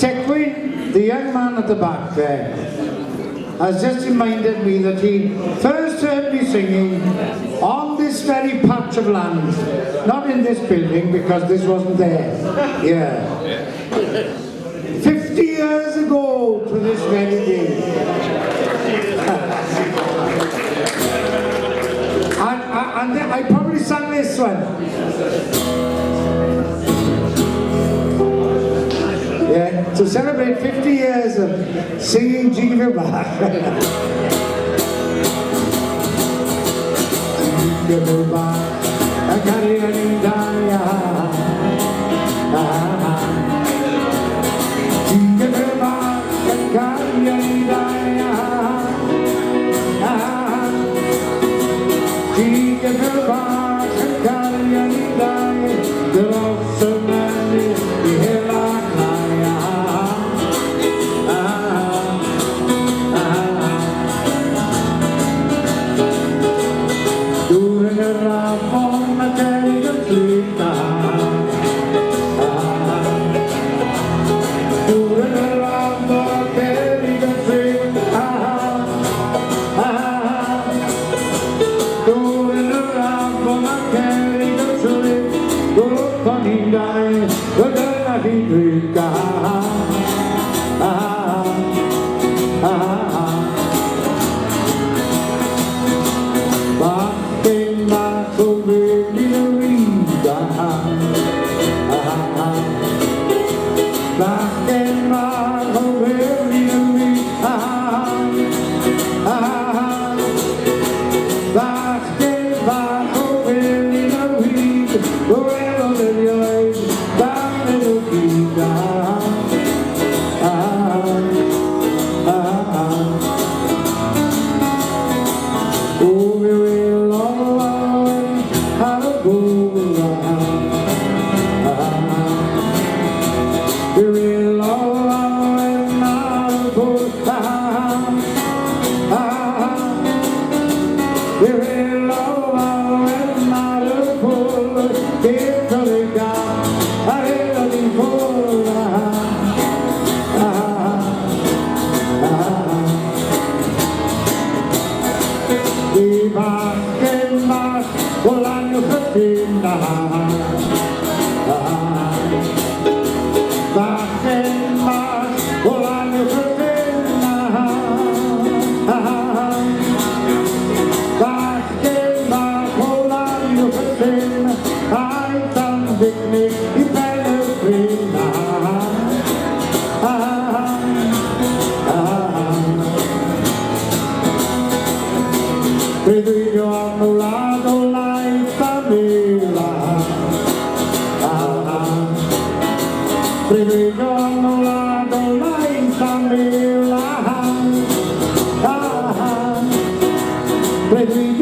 Techwin, the young man at the back there, has just reminded me that he first heard me singing on this very patch of land, not in this building because this wasn't there. Yeah. 50 years ago to this very day. And I probably sang this one. Yeah, to celebrate 50 years of singing Jingle Bell. Jingle Bell, I carry a new Jingle Bell, I carry a new Jingle Bell, I carry a new there are so many here like Baby,